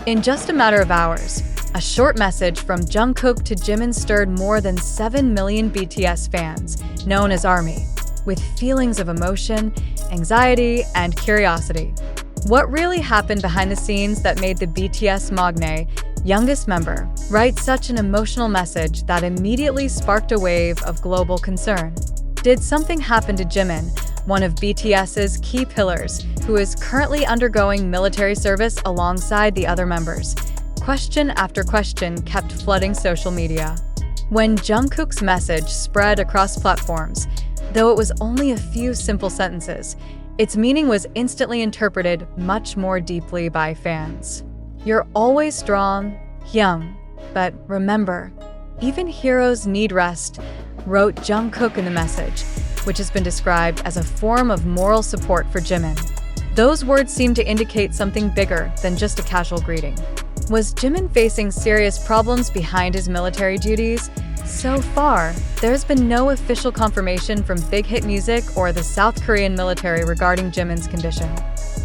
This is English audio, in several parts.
In just a matter of hours, a short message from JUNGKOOK to Jimin stirred more than 7 million BTS fans, known as ARMY, with feelings of emotion, anxiety, and curiosity. What really happened behind the scenes that made the BTS Maknae, youngest member, write such an emotional message that immediately sparked a wave of global concern? Did something happen to Jimin, one of BTS's key pillars, who is currently undergoing military service alongside the other members? Question after question kept flooding social media. When JUNGKOOK's message spread across platforms, though it was only a few simple sentences, its meaning was instantly interpreted much more deeply by fans. "You're always strong, young, but remember, even heroes need rest," wrote JUNGKOOK in the message, which has been described as a form of moral support for Jimin. Those words seem to indicate something bigger than just a casual greeting. Was Jimin facing serious problems behind his military duties? So far, there's been no official confirmation from Big Hit Music or the South Korean military regarding Jimin's condition.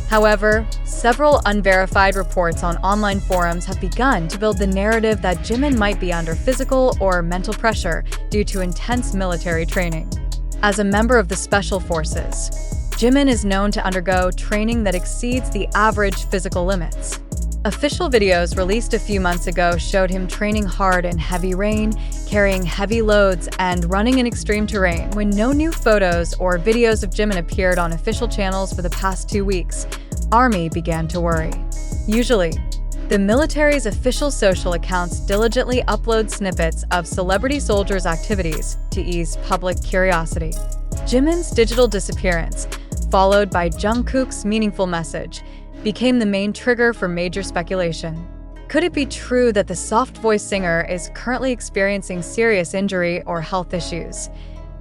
However, several unverified reports on online forums have begun to build the narrative that Jimin might be under physical or mental pressure due to intense military training. As a member of the Special Forces, Jimin is known to undergo training that exceeds the average physical limits. Official videos released a few months ago showed him training hard in heavy rain, carrying heavy loads, and running in extreme terrain. When no new photos or videos of Jimin appeared on official channels for the past 2 weeks, ARMY began to worry. Usually, the military's official social accounts diligently upload snippets of celebrity soldiers' activities to ease public curiosity. Jimin's digital disappearance, followed by JUNGKOOK's meaningful message, became the main trigger for major speculation. Could it be true that the soft-voiced singer is currently experiencing serious injury or health issues?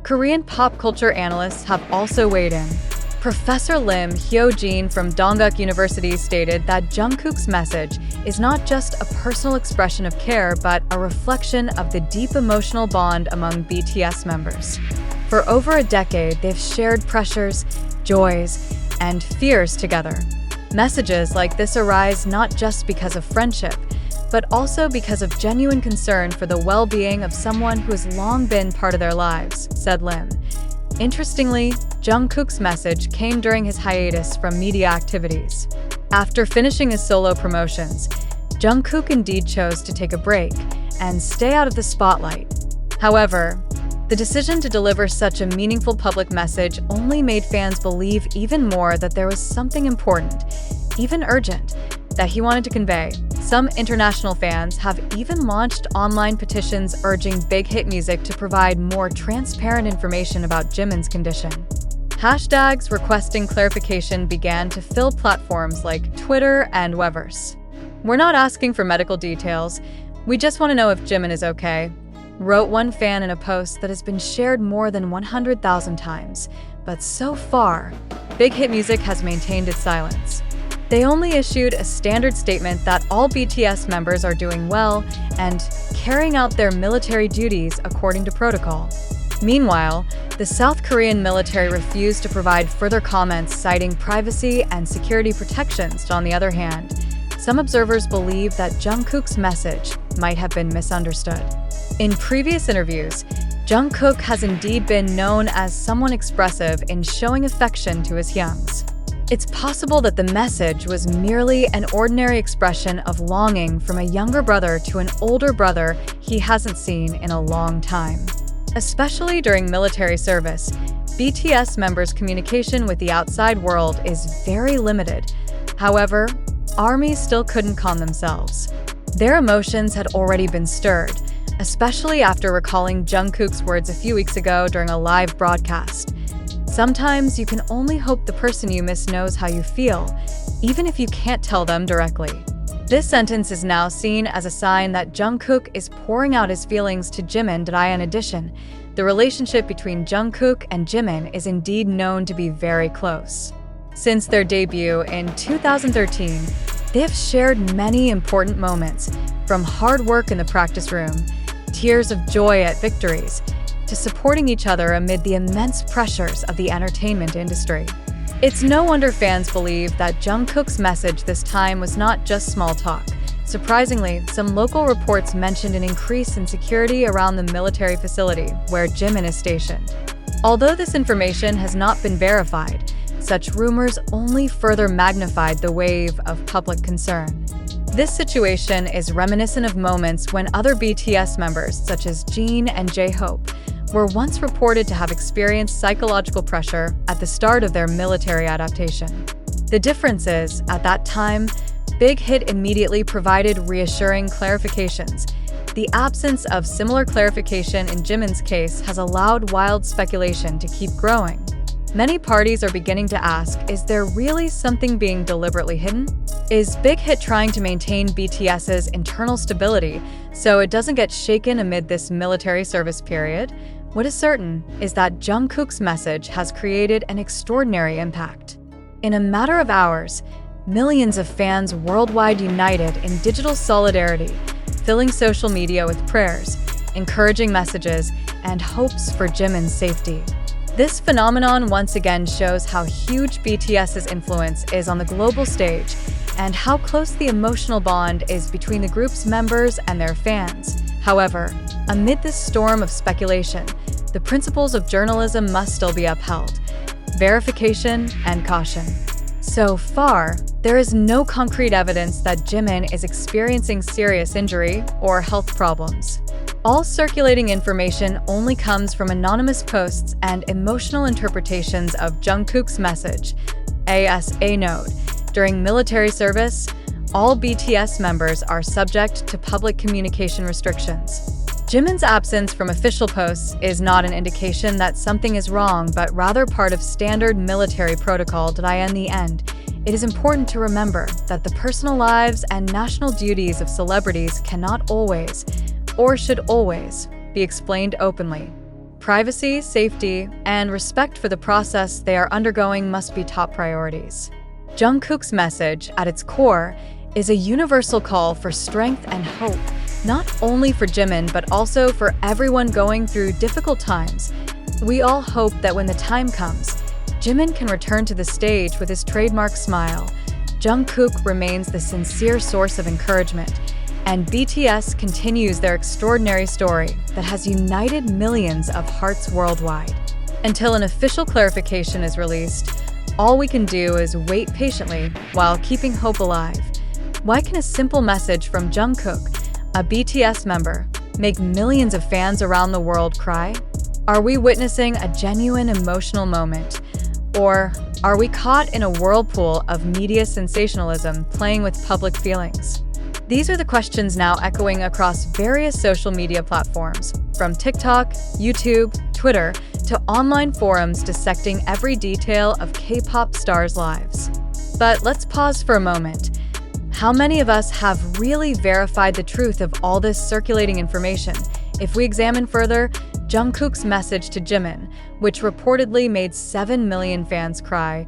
Korean pop culture analysts have also weighed in. Professor Lim Hyo-jin from Dongguk University stated that JUNGKOOK's message is not just a personal expression of care, but a reflection of the deep emotional bond among BTS members. For over a decade, they've shared pressures, joys, and fears together. Messages like this arise not just because of friendship, but also because of genuine concern for the well-being of someone who has long been part of their lives, said Lim. Interestingly, JUNGKOOK's message came during his hiatus from media activities. After finishing his solo promotions, JUNGKOOK indeed chose to take a break and stay out of the spotlight. However, the decision to deliver such a meaningful public message only made fans believe even more that there was something important, even urgent, that he wanted to convey. Some international fans have even launched online petitions urging Big Hit Music to provide more transparent information about Jimin's condition. Hashtags requesting clarification began to fill platforms like Twitter and Weverse. "We're not asking for medical details. We just want to know if Jimin is okay," wrote one fan in a post that has been shared more than 100,000 times. But so far, Big Hit Music has maintained its silence. They only issued a standard statement that all BTS members are doing well and carrying out their military duties according to protocol. Meanwhile, the South Korean military refused to provide further comments, citing privacy and security protections. On the other hand, some observers believe that JUNGKOOK's message might have been misunderstood. In previous interviews, JUNGKOOK has indeed been known as someone expressive in showing affection to his hyungs. It's possible that the message was merely an ordinary expression of longing from a younger brother to an older brother he hasn't seen in a long time. Especially during military service, BTS members' communication with the outside world is very limited. However, ARMY still couldn't calm themselves. Their emotions had already been stirred, especially after recalling JUNGKOOK's words a few weeks ago during a live broadcast. "Sometimes you can only hope the person you miss knows how you feel, even if you can't tell them directly." This sentence is now seen as a sign that JUNGKOOK is pouring out his feelings to Jimin. In addition, the relationship between JUNGKOOK and Jimin is indeed known to be very close. Since their debut in 2013, they have shared many important moments, from hard work in the practice room, tears of joy at victories, to supporting each other amid the immense pressures of the entertainment industry. It's no wonder fans believe that JUNGKOOK's message this time was not just small talk, Surprisingly, some local reports mentioned an increase in security around the military facility where Jimin is stationed. Although this information has not been verified, such rumors only further magnified the wave of public concern. This situation is reminiscent of moments when other BTS members, such as Jin and J-Hope, were once reported to have experienced psychological pressure at the start of their military adaptation. The difference is, at that time, Big Hit immediately provided reassuring clarifications. The absence of similar clarification in Jimin's case has allowed wild speculation to keep growing. Many parties are beginning to ask, is there really something being deliberately hidden? Is Big Hit trying to maintain BTS's internal stability so it doesn't get shaken amid this military service period? What is certain is that JUNGKOOK's message has created an extraordinary impact. In a matter of hours, millions of fans worldwide united in digital solidarity, filling social media with prayers, encouraging messages, and hopes for Jimin's safety. This phenomenon once again shows how huge BTS's influence is on the global stage and how close the emotional bond is between the group's members and their fans. However, amid this storm of speculation, the principles of journalism must still be upheld: verification and caution. So far, there is no concrete evidence that Jimin is experiencing serious injury or health problems. All circulating information only comes from anonymous posts and emotional interpretations of JUNGKOOK's message. A note: during military service, all BTS members are subject to public communication restrictions. Jimin's absence from official posts is not an indication that something is wrong, but rather part of standard military protocol. In the end, it is important to remember that the personal lives and national duties of celebrities cannot always, or should always, be explained openly. Privacy, safety, and respect for the process they are undergoing must be top priorities. JUNGKOOK's message, at its core, is a universal call for strength and hope, not only for Jimin but also for everyone going through difficult times. We all hope that when the time comes, Jimin can return to the stage with his trademark smile. JUNGKOOK remains the sincere source of encouragement, and BTS continues their extraordinary story that has united millions of hearts worldwide. Until an official clarification is released, all we can do is wait patiently while keeping hope alive. Why can a simple message from JUNGKOOK, a BTS member, make millions of fans around the world cry? Are we witnessing a genuine emotional moment? Or are we caught in a whirlpool of media sensationalism playing with public feelings? These are the questions now echoing across various social media platforms, from TikTok, YouTube, Twitter, to online forums dissecting every detail of K-pop stars' lives. But let's pause for a moment. How many of us have really verified the truth of all this circulating information? If we examine further, JUNGKOOK's message to Jimin, which reportedly made 7 million fans cry,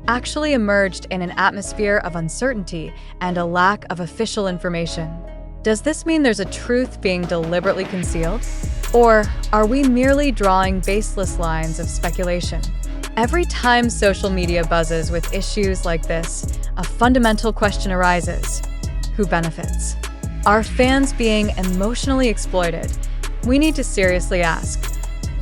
actually emerged in an atmosphere of uncertainty and a lack of official information. Does this mean there's a truth being deliberately concealed? Or are we merely drawing baseless lines of speculation? Every time social media buzzes with issues like this, a fundamental question arises: who benefits? Are fans being emotionally exploited? We need to seriously ask,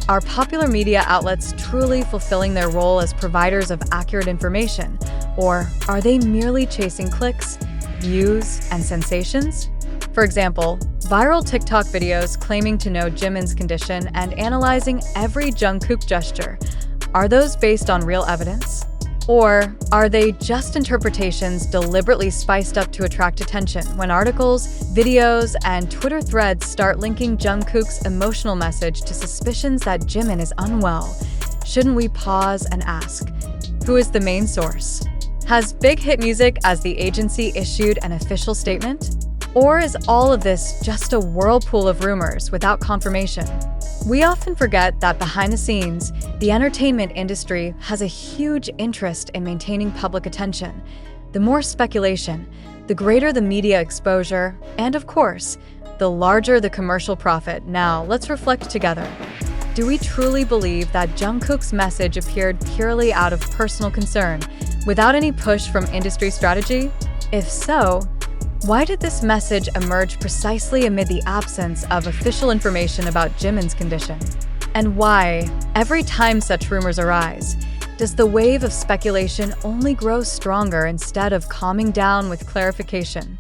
are popular media outlets truly fulfilling their role as providers of accurate information? Or are they merely chasing clicks, views, and sensations? For example, viral TikTok videos claiming to know Jimin's condition and analyzing every JUNGKOOK gesture, are those based on real evidence? Or are they just interpretations deliberately spiced up to attract attention? When articles, videos, and Twitter threads start linking JUNGKOOK's emotional message to suspicions that Jimin is unwell, shouldn't we pause and ask, who is the main source? Has Big Hit Music as the agency issued an official statement? Or is all of this just a whirlpool of rumors without confirmation? We often forget that behind the scenes, the entertainment industry has a huge interest in maintaining public attention. The more speculation, the greater the media exposure, and of course, the larger the commercial profit. Now, let's reflect together. Do we truly believe that JUNGKOOK's message appeared purely out of personal concern, without any push from industry strategy? If so, Why did this message emerge precisely amid the absence of official information about Jimin's condition? And why, every time such rumors arise, does the wave of speculation only grow stronger instead of calming down with clarification?